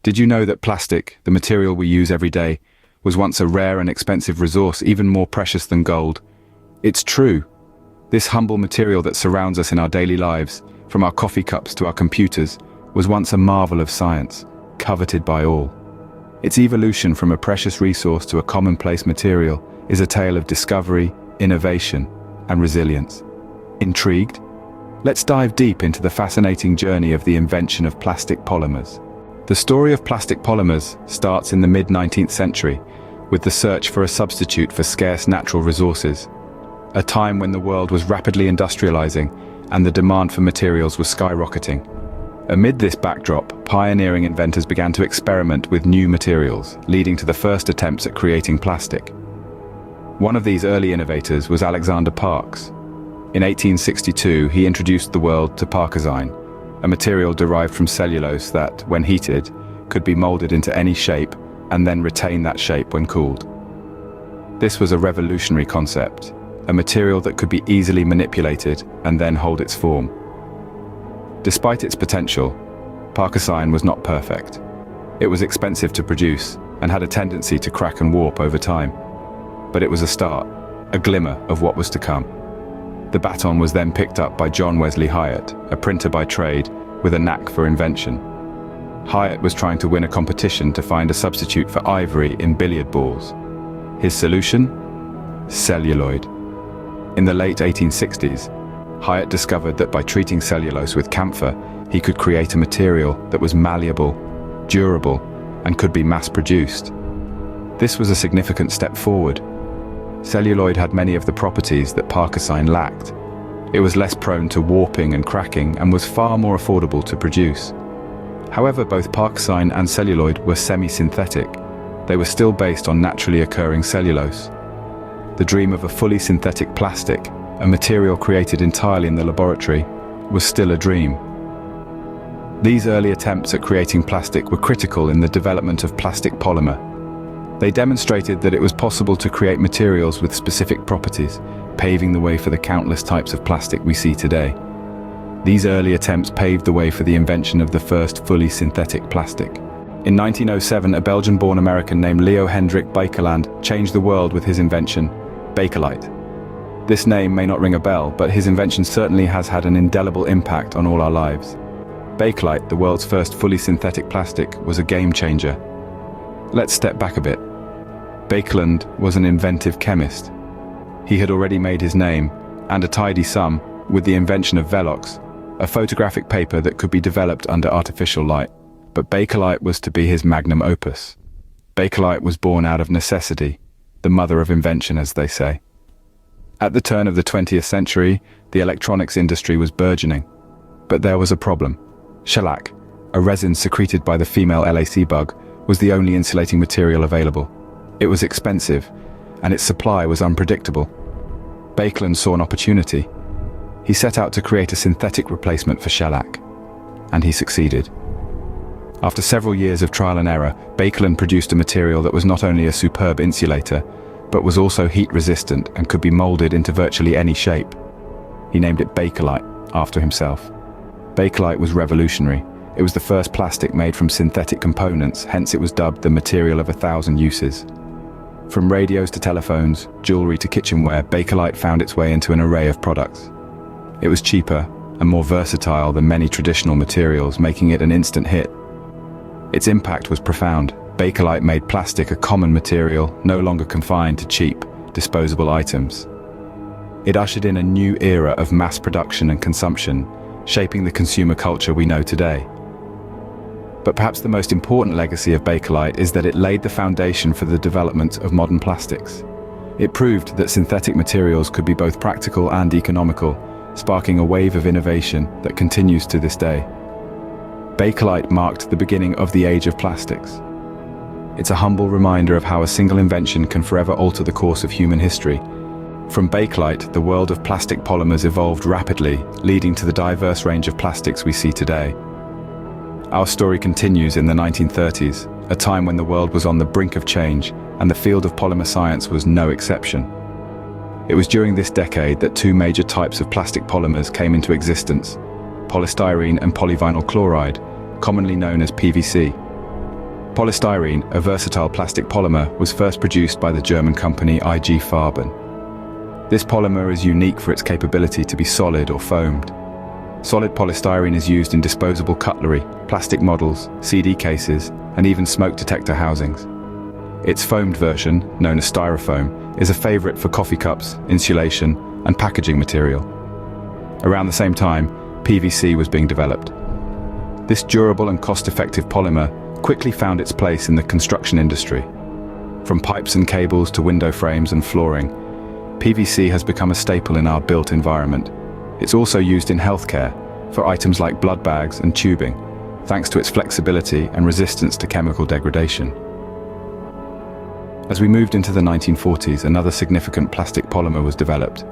Did you know that plastic, the material we use every day, was once a rare and expensive resource, even more precious than gold? It's true. This humble material that surrounds us in our daily lives, from our coffee cups to our computers, was once a marvel of science, coveted by all. Its evolution from a precious resource to a commonplace material is a tale of discovery, innovation, and resilience. Intrigued? Let's dive deep into the fascinating journey of the invention of plastic polymers. The story of plastic polymers starts in the mid-19th century, with the search for a substitute for scarce natural resources, a time when the world was rapidly industrializing and the demand for materials was skyrocketing. Amid this backdrop, pioneering inventors began to experiment with new materials, leading to the first attempts at creating plastic. One of these early innovators was Alexander Parkes. In 1862, he introduced the world to Parkesine, a material derived from cellulose that, when heated, could be molded into any shape and then retain that shape when cooled. This was a revolutionary concept, a material that could be easily manipulated and then hold its form. Despite its potential, Parkesine was not perfect. It was expensive to produce and had a tendency to crack and warp over time. But it was a start, a glimmer of what was to come. The baton was then picked up by John Wesley Hyatt, a printer by trade with a knack for invention. Hyatt was trying to win a competition to find a substitute for ivory in billiard balls. His solution? Celluloid. In the late 1860s, Hyatt discovered that by treating cellulose with camphor, he could create a material that was malleable, durable, and could be mass-produced. This was a significant step forward. Celluloid had many of the properties that Parkesine lacked. It was less prone to warping and cracking and was far more affordable to produce. However, both Parkesine and celluloid were semi-synthetic. They were still based on naturally occurring cellulose. The dream of a fully synthetic plastic, a material created entirely in the laboratory, was still a dream. These early attempts at creating plastic were critical in the development of plastic polymer. They demonstrated that it was possible to create materials with specific properties, paving the way for the countless types of plastic we see today. These early attempts paved the way for the invention of the first fully synthetic plastic. In 1907, a Belgian-born American named Leo Hendrik Bakelite changed the world with his invention, Bakelite. This name may not ring a bell, but his invention certainly has had an indelible impact on all our lives. Bakelite, the world's first fully synthetic plastic, was a game changer. Let's step back a bit. Bakelite was an inventive chemist. He had already made his name, and a tidy sum, with the invention of Velox, a photographic paper that could be developed under artificial light. But Bakelite was to be his magnum opus. Bakelite was born out of necessity, the mother of invention, as they say. At the turn of the 20th century, the electronics industry was burgeoning. But there was a problem. Shellac, a resin secreted by the female LAC bug, was the only insulating material available. It was expensive, and its supply was unpredictable. Bakelite saw an opportunity. He set out to create a synthetic replacement for shellac, and he succeeded. After several years of trial and error, Bakelite produced a material that was not only a superb insulator, but was also heat-resistant and could be molded into virtually any shape. He named it Bakelite, after himself. Bakelite was revolutionary. It was the first plastic made from synthetic components, hence it was dubbed the material of 1,000 uses. From radios to telephones, jewelry to kitchenware, Bakelite found its way into an array of products. It was cheaper and more versatile than many traditional materials, making it an instant hit. Its impact was profound. Bakelite made plastic a common material, no longer confined to cheap, disposable items. It ushered in a new era of mass production and consumption, shaping the consumer culture we know today. But perhaps the most important legacy of Bakelite is that it laid the foundation for the development of modern plastics. It proved that synthetic materials could be both practical and economical, sparking a wave of innovation that continues to this day. Bakelite marked the beginning of the age of plastics. It's a humble reminder of how a single invention can forever alter the course of human history. From Bakelite, the world of plastic polymers evolved rapidly, leading to the diverse range of plastics we see today. Our story continues in the 1930s, a time when the world was on the brink of change, and the field of polymer science was no exception. It was during this decade that two major types of plastic polymers came into existence: polystyrene and polyvinyl chloride, commonly known as PVC. Polystyrene, a versatile plastic polymer, was first produced by the German company IG Farben. This polymer is unique for its capability to be solid or foamed. Solid polystyrene is used in disposable cutlery, plastic models, CD cases, and even smoke detector housings. Its foamed version, known as styrofoam, is a favorite for coffee cups, insulation, and packaging material. Around the same time, PVC was being developed. This durable and cost-effective polymer quickly found its place in the construction industry. From pipes and cables to window frames and flooring, PVC has become a staple in our built environment. It's also used in healthcare for items like blood bags and tubing, thanks to its flexibility and resistance to chemical degradation. As we moved into the 1940s, another significant plastic polymer was developed: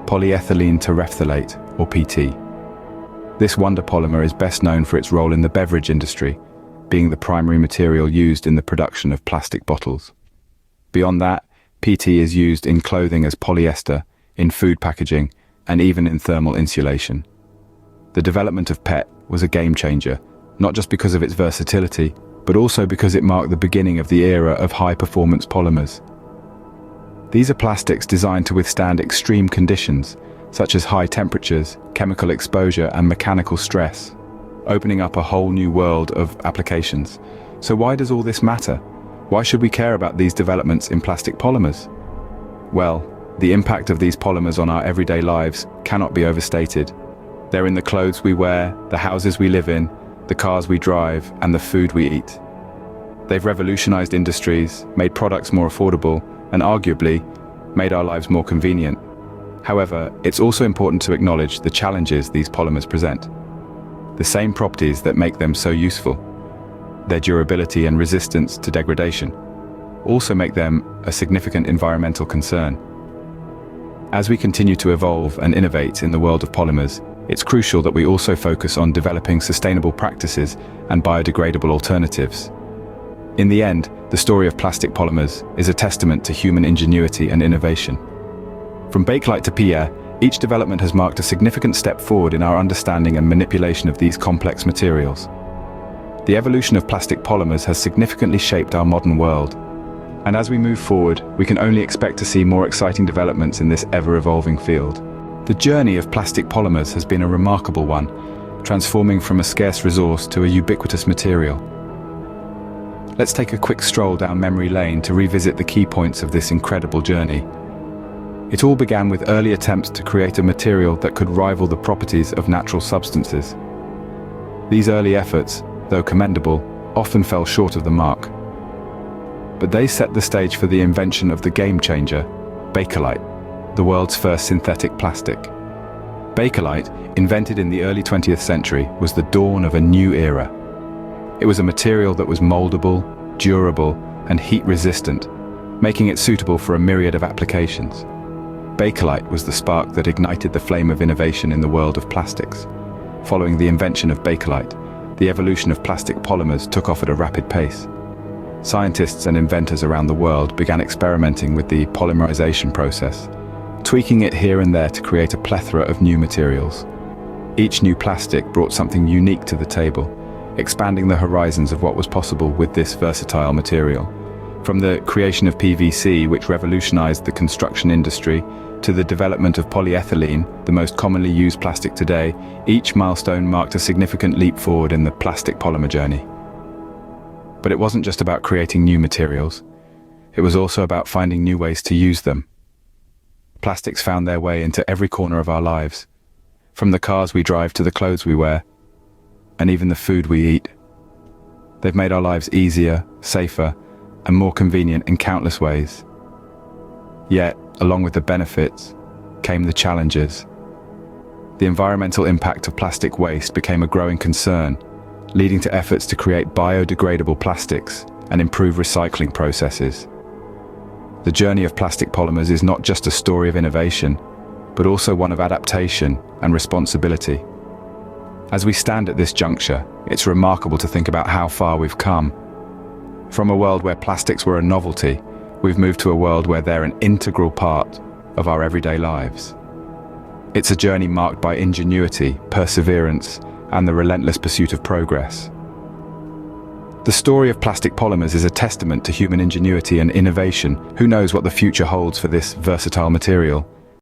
polyethylene terephthalate, or PT. This wonder polymer is best known for its role in the beverage industry, being the primary material used in the production of plastic bottles. Beyond that, PT is used in clothing as polyester, in food packaging, and even in thermal insulation. The development of PET was a game changer, not just because of its versatility, but also because it marked the beginning of the era of high-performance polymers. These are plastics designed to withstand extreme conditions, such as high temperatures, chemical exposure, and mechanical stress, opening up a whole new world of applications. So why does all this matter? Why should we care about these developments in plastic polymers? Well, the impact of these polymers on our everyday lives cannot be overstated. They're in the clothes we wear, the houses we live in, the cars we drive, and the food we eat. They've revolutionized industries, made products more affordable, and arguably, made our lives more convenient. However, it's also important to acknowledge the challenges these polymers present. The same properties that make them so useful, their durability and resistance to degradation, also make them a significant environmental concern. As we continue to evolve and innovate in the world of polymers, it's crucial that we also focus on developing sustainable practices and biodegradable alternatives. In the end, the story of plastic polymers is a testament to human ingenuity and innovation. From Bakelite to PE, each development has marked a significant step forward in our understanding and manipulation of these complex materials. The evolution of plastic polymers has significantly shaped our modern world. And as we move forward, we can only expect to see more exciting developments in this ever-evolving field. The journey of plastic polymers has been a remarkable one, transforming from a scarce resource to a ubiquitous material. Let's take a quick stroll down memory lane to revisit the key points of this incredible journey. It all began with early attempts to create a material that could rival the properties of natural substances. These early efforts, though commendable, often fell short of the mark. But they set the stage for the invention of the game changer, Bakelite, the world's first synthetic plastic. Bakelite, invented in the early 20th century, was the dawn of a new era. It was a material that was moldable, durable, and heat-resistant, making it suitable for a myriad of applications. Bakelite was the spark that ignited the flame of innovation in the world of plastics. Following the invention of Bakelite, the evolution of plastic polymers took off at a rapid pace. Scientists and inventors around the world began experimenting with the polymerization process, tweaking it here and there to create a plethora of new materials. Each new plastic brought something unique to the table, expanding the horizons of what was possible with this versatile material. From the creation of PVC, which revolutionized the construction industry, to the development of polyethylene, the most commonly used plastic today, each milestone marked a significant leap forward in the plastic polymer journey. But it wasn't just about creating new materials. It was also about finding new ways to use them. Plastics found their way into every corner of our lives, from the cars we drive to the clothes we wear, and even the food we eat. They've made our lives easier, safer, and more convenient in countless ways. Yet, along with the benefits, came the challenges. The environmental impact of plastic waste became a growing concern, leading to efforts to create biodegradable plastics and improve recycling processes. The journey of plastic polymers is not just a story of innovation, but also one of adaptation and responsibility. As we stand at this juncture, it's remarkable to think about how far we've come. From a world where plastics were a novelty, we've moved to a world where they're an integral part of our everyday lives. It's a journey marked by ingenuity, perseverance, and the relentless pursuit of progress. The story of plastic polymers is a testament to human ingenuity and innovation. Who knows what the future holds for this versatile material?